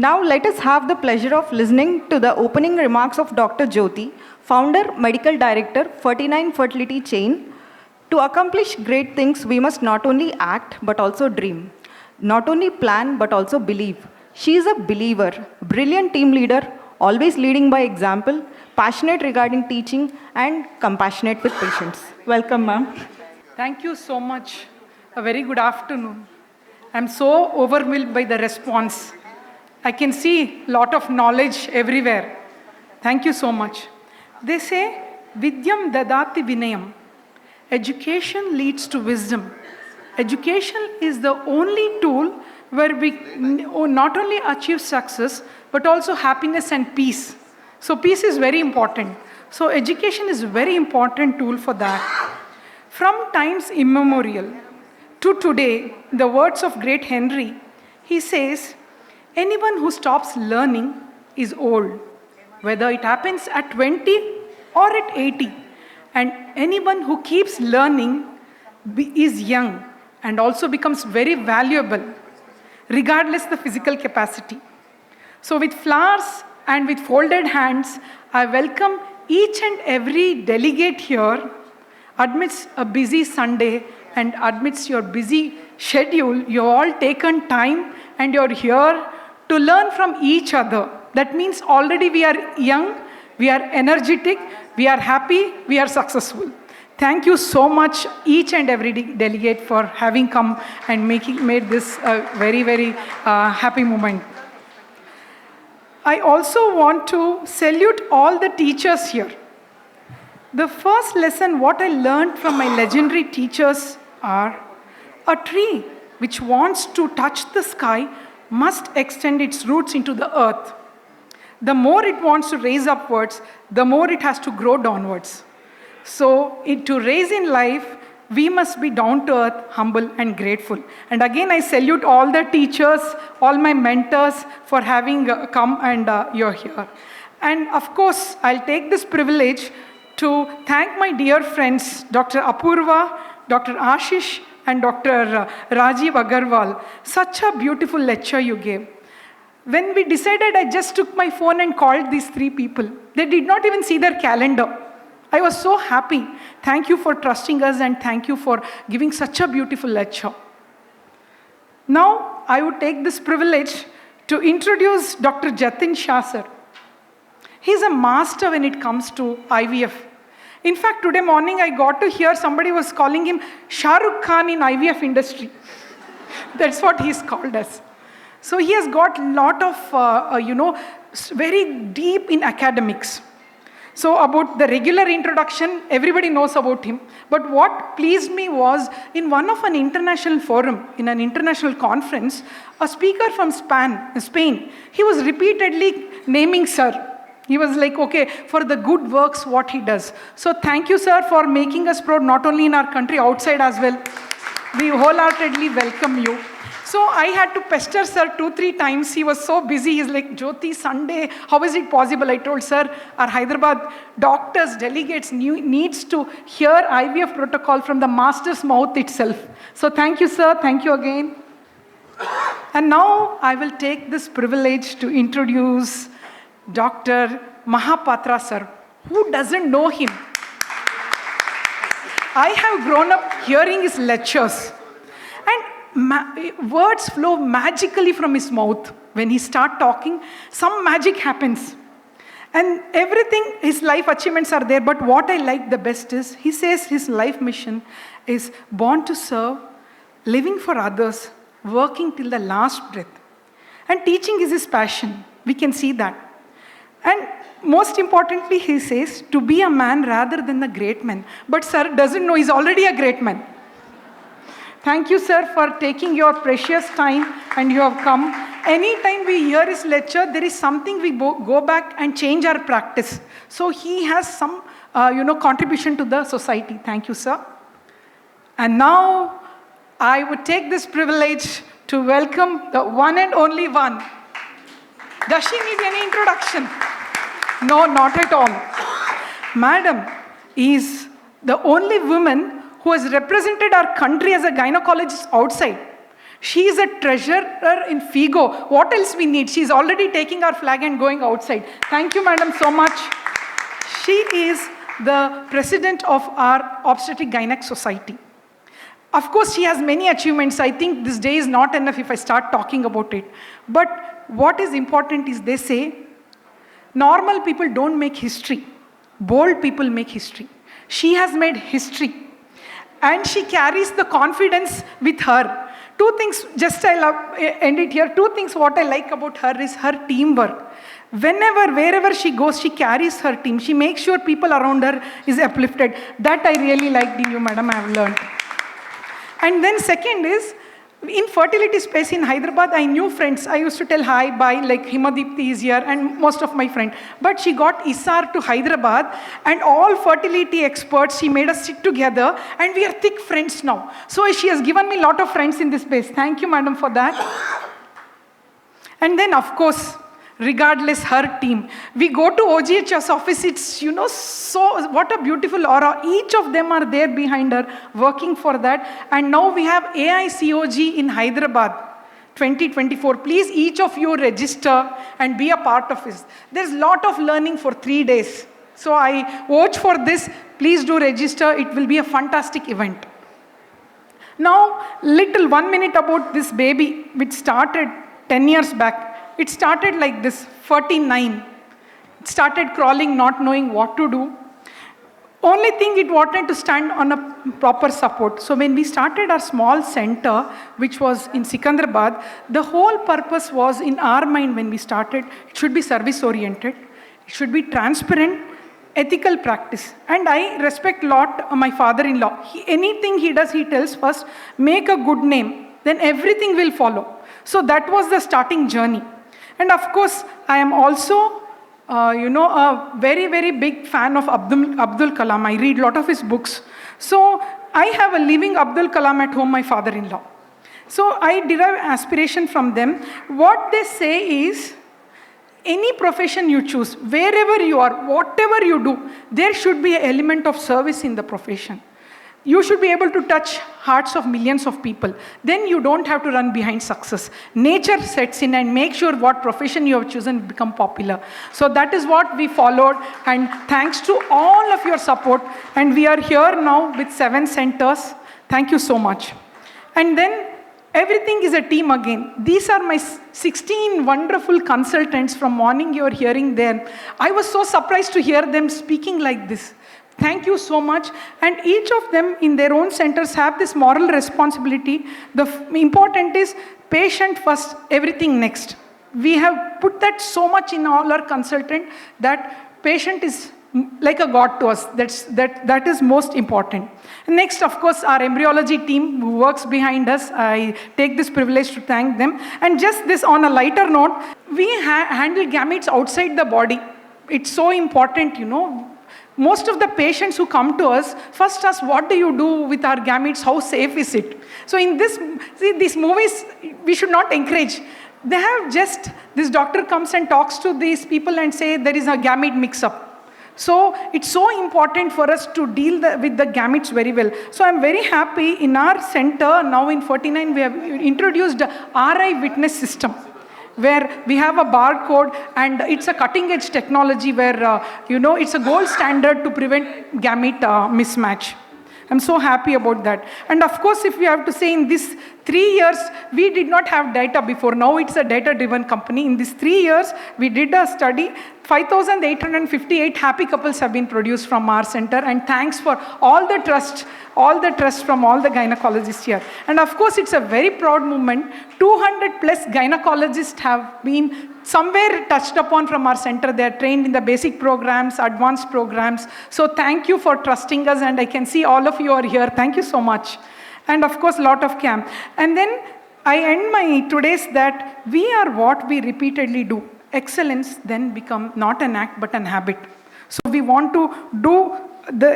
Now let us have the pleasure of listening to the opening remarks of Dr. Jyothi, founder, medical director, Ferty9 Fertility Chain. To accomplish great things, we must not only act, but also dream. Not only plan, but also believe. She is a believer, brilliant team leader, always leading by example, passionate regarding teaching, and compassionate with patients. Welcome, ma'am. Thank you so much. A very good afternoon. I'm so overwhelmed by the response. I can see a lot of knowledge everywhere. Thank you so much. They say, Vidyam dadati vinayam. Education leads to wisdom. Education is the only tool where we not only achieve success, but also happiness and peace. So peace is very important. So education is a very important tool for that. From times immemorial to today, the words of great Henry, he says, anyone who stops learning is old, whether it happens at 20 or at 80. And anyone who keeps learning is young and also becomes very valuable, regardless the physical capacity. So with flowers and with folded hands, I welcome each and every delegate here amidst a busy Sunday and amidst your busy schedule. You've all taken time and you're here to learn from each other. That means already we are young, we are energetic, we are happy, we are successful. Thank you so much, each and every delegate, for having come and made this a very, very happy moment. I also want to salute all the teachers here. The first lesson, what I learned from my legendary teachers are, a tree which wants to touch the sky must extend its roots into the earth. The more it wants to raise upwards, the more it has to grow downwards. So to raise in life, we must be down to earth, humble and grateful. And again, I salute all the teachers, all my mentors for having come and you're here. And of course, I'll take this privilege to thank my dear friends, Dr. Apurva, Dr. Ashish, and Dr. Rajiv Agarwal. Such a beautiful lecture you gave. When we decided, I just took my phone and called these three people. They did not even see their calendar. I was so happy. Thank you for trusting us and thank you for giving such a beautiful lecture. Now, I would take this privilege to introduce Dr. Jatin Shah sir. He's a master when it comes to IVF. In fact, today morning I got to hear somebody was calling him Shah Rukh Khan in IVF industry. That's what he's called as. So he has got a lot of, very deep in academics. So about the regular introduction, everybody knows about him. But what pleased me was, in one of an international forum, in an international conference, a speaker from Spain, he was repeatedly naming sir. He was like, okay, for the good works, what he does. So thank you, sir, for making us proud, not only in our country, outside as well. We wholeheartedly welcome you. So I had to pester sir 2-3 times. He was so busy. He's like, Jyothi, Sunday, how is it possible? I told sir, our Hyderabad doctors, delegates needs to hear IVF protocol from the master's mouth itself. So thank you, sir. Thank you again. And now I will take this privilege to introduce Dr. Mahapatra sir. Who doesn't know him? I have grown up hearing his lectures. And words flow magically from his mouth. When he starts talking, some magic happens. And everything, his life achievements are there. But what I like the best is, he says his life mission is born to serve, living for others, working till the last breath. And teaching is his passion. We can see that. And most importantly, he says, to be a man rather than a great man. But sir doesn't know he's already a great man. Thank you, sir, for taking your precious time and you have come. Anytime we hear his lecture, there is something we go back and change our practice. So he has some, contribution to the society. Thank you, sir. And now I would take this privilege to welcome the one and only one. Does she need any introduction? No, not at all. Madam is the only woman who has represented our country as a gynecologist outside. She is a treasurer in FIGO. What else we need? She's already taking our flag and going outside. Thank you, madam, so much. She is the president of our Obstetric Gynec Society. Of course, she has many achievements. I think this day is not enough if I start talking about it. But what is important is they say, normal people don't make history. Bold people make history. She has made history. And she carries the confidence with her. Two things, just end it here. Two things what I like about her is her teamwork. Whenever, wherever she goes, she carries her team. She makes sure people around her is uplifted. That I really liked in you, madam, I have learned. And then second is, in fertility space in Hyderabad, I knew friends. I used to tell hi, bye, like Himadipti is here and most of my friends. But she got ISAR to Hyderabad and all fertility experts, she made us sit together and we are thick friends now. So she has given me a lot of friends in this space. Thank you, madam, for that. And then, of course, regardless her team. We go to OGHS office, it's, so what a beautiful aura. Each of them are there behind her, working for that. And now we have AICOG in Hyderabad, 2024. Please, each of you register and be a part of this. There's a lot of learning for 3 days. So I watch for this. Please do register. It will be a fantastic event. Now, 1 minute about this baby, which started 10 years back. It started like this, Ferty9. It started crawling, not knowing what to do. Only thing it wanted to stand on a proper support. So when we started our small center, which was in Sikandrabad, the whole purpose was in our mind when we started, it should be service-oriented, it should be transparent, ethical practice. And I respect a lot my father-in-law. Anything he does, he tells first, make a good name, then everything will follow. So that was the starting journey. And of course, I am also, a very, very big fan of Abdul Kalam. I read a lot of his books. So I have a living Abdul Kalam at home, my father-in-law. So I derive aspiration from them. What they say is, any profession you choose, wherever you are, whatever you do, there should be an element of service in the profession. You should be able to touch hearts of millions of people. Then you don't have to run behind success. Nature sets in and makes sure what profession you have chosen become popular. So that is what we followed. And thanks to all of your support. And we are here now with 7 centers. Thank you so much. And then everything is a team again. These are my 16 wonderful consultants from morning you are hearing them. I was so surprised to hear them speaking like this. Thank you so much. And each of them in their own centers have this moral responsibility. The important is patient first, everything next. We have put that so much in all our consultant that patient is like a god to us. That is most important. Next, of course, our embryology team who works behind us. I take this privilege to thank them. And just this on a lighter note, we handle gametes outside the body. It's so important, Most of the patients who come to us first ask, what do you do with our gametes? How safe is it? So in these movies, we should not encourage. They have just, this doctor comes and talks to these people and say there is a gamete mix-up. So it's so important for us to deal with the gametes very well. So I'm very happy in our center, now in Ferty9, we have introduced a RI witness system, where we have a barcode and it's a cutting edge technology where, it's a gold standard to prevent gamete mismatch. I'm so happy about that. And of course, if we have to say in these 3 years, we did not have data before. Now it's a data-driven company. In these 3 years, we did a study. 5,858 happy couples have been produced from our center. And thanks for all the trust from all the gynecologists here. And of course, it's a very proud moment. 200 plus gynecologists have been somewhere touched upon from our center. They are trained in the basic programs, advanced programs. So thank you for trusting us. And I can see all of you are here. Thank you so much. And of course, lot of camp. And then I end my today's that we are what we repeatedly do. Excellence then become not an act, but an habit. So we want to do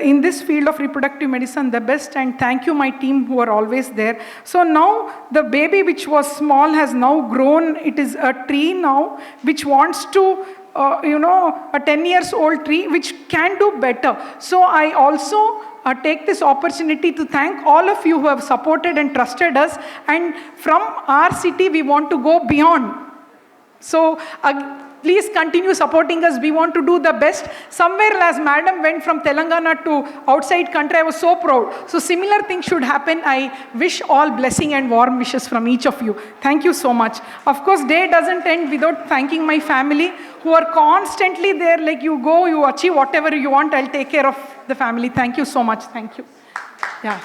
in this field of reproductive medicine the best, and thank you my team who are always there. So now the baby which was small has now grown. It is a tree now which wants to, a 10 years old tree which can do better. So I also take this opportunity to thank all of you who have supported and trusted us. And from our city, we want to go beyond. So please continue supporting us. We want to do the best. Somewhere as madam went from Telangana to outside country, I was so proud. So similar things should happen. I wish all blessing and warm wishes from each of you. Thank you so much. Of course, day doesn't end without thanking my family who are constantly there, like you go, you achieve whatever you want, I'll take care of the family. Thank you so much. Thank you. Yeah.